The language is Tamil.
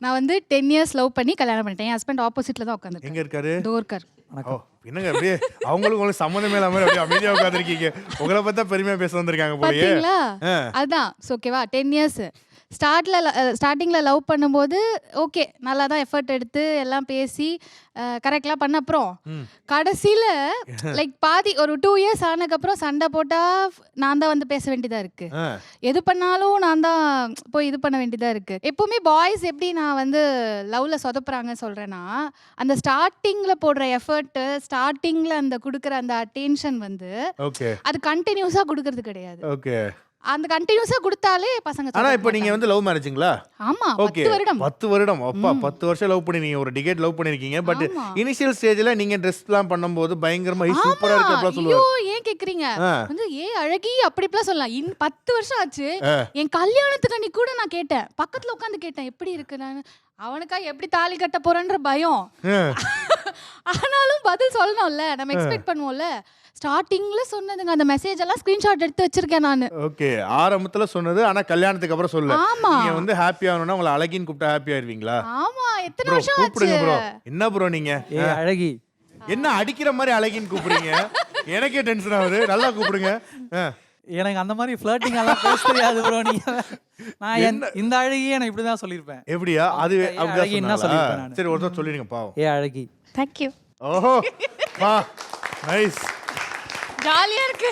நான் வந்து 10 இயர்ஸ் லவ் பண்ணி கல்யாணம் பண்ணிட்டேன். என் ஹஸ்பண்ட் ஆப்போசிட்ல தான் உட்காந்துருக்காரு. எங்க இருக்காரு? டோர்கர். ஓ, என்னங்க அப்படியே அவங்களுக்கு சம்மந்தமே இல்லாம அப்படியே அமைதியா உட்காந்துருக்கீங்க. உங்களை பார்த்தா பெருமையா பேச வந்திருக்காங்க போலயே. பாத்தீங்களா? அதான் ஓகேவா 10 இயர்ஸ் ஸ்டார்டிங்ல லவ் பண்ணும்போது ஓகே நல்லா தான் எஃபர்ட் எடுத்து எல்லாம் பேசி கரெக்ட்லாம் பண்ண அப்புறம் கடைசியில லைக் பாதி ஒரு 2 இயர்ஸ் ஆனதுக்கப்புறம் சண்டை போட்டா நான் தான் வந்து பேச வேண்டியதா இருக்கு. எது பண்ணாலும் நான் தான் போய் இது பண்ண வேண்டியதா இருக்கு. எப்பவுமே பாய்ஸ் எப்படி நான் வந்து லவ்ல சொதப்புறாங்க சொல்றேன்னா அந்த ஸ்டார்டிங்ல போடுற எஃபர்ட் ஸ்டார்டிங்ல அந்த கொடுக்குற அந்த அட்டென்ஷன் வந்து அது கண்டினியூஸா கொடுக்கறது கிடையாது. ஓகே, அந்த கண்டினியூஸா கொடுத்தாலே பசங்க. ஆனா இப்போ நீங்க வந்து லவ் மேரேஜ்ங்களா? ஆமா, ஓகே, 10 வருடம். 10 வருடம். அப்பா 10 வருஷம் லவ் பண்ணி நீங்க ஒரு டிகேட் லவ் பண்ணிருக்கீங்க. பட் இனிஷியல் ஸ்டேஜ்ல நீங்க ட்ரெஸ்லாம் பண்ணும்போது பயங்கரமா சூப்பரா இருக்கு அப்படி சொல்லுவாங்க. ஐயோ ஏன் கேக்குறீங்க? வந்து அழகி அப்படிலாம் சொல்லலாம். 10 வருஷம் ஆச்சு. என் கல்யாணத்துக்கு அன்னைக்கு கூட நான் கேட்டேன். பக்கத்துல உட்கார்ந்து கேட்டேன் எப்படி இருக்கு நான். அவனுக்கா எப்படி தாலி கட்ட போறேன்ற பயம். ஆனாலும் பதில் சொல்லணும்ல, நம்ம எக்ஸ்பெக்ட் பண்ணுவோம்ல. ஸ்டார்டிங்ல சொன்னதுங்க அந்த மெசேஜ் எல்லாம் ஸ்கிரீன்ஷாட் எடுத்து வச்சிருக்கேன் நானு. ஓகே, ஆரம்பத்துல சொன்னது ஆனா கல்யாணத்துக்கு அப்புறம் சொல்ல. ஆமா, நீங்க வந்து ஹாப்பி ஆகணும்னா உங்களை அழகின்னு கூப்பிட்டா ஹாப்பி ஆயிருவீங்களா? ஆமா, எத்தனை வருஷம் ஆச்சு. கூப்பிடுங்க ப்ரோ. என்ன ப்ரோ நீங்க அழகி என்ன அடிக்கிற மாதிரி அழகின்னு கூப்பிடுறீங்க? எனக்கே டென்ஷன் ஆகுது. நல்லா கூப்பிடுங்க. எனக்கு அந்த மாதிரி ஃப்ளர்ட்டிங் எல்லாம் பேச தெரியாது ப்ரோ. நீங்க நான் இந்த அழகியே நான் இப்படி தான் சொல்லியிருப்பேன். எப்படியா? அது அழகி என்ன சொல்லியிருப்பேன் நான். சரி, ஒருத்தர் சொல்லிடுங்க பாவம். அழகி. Thank you. ஓஹோ, வா, நைஸ். ஜாலியா இருக்கு.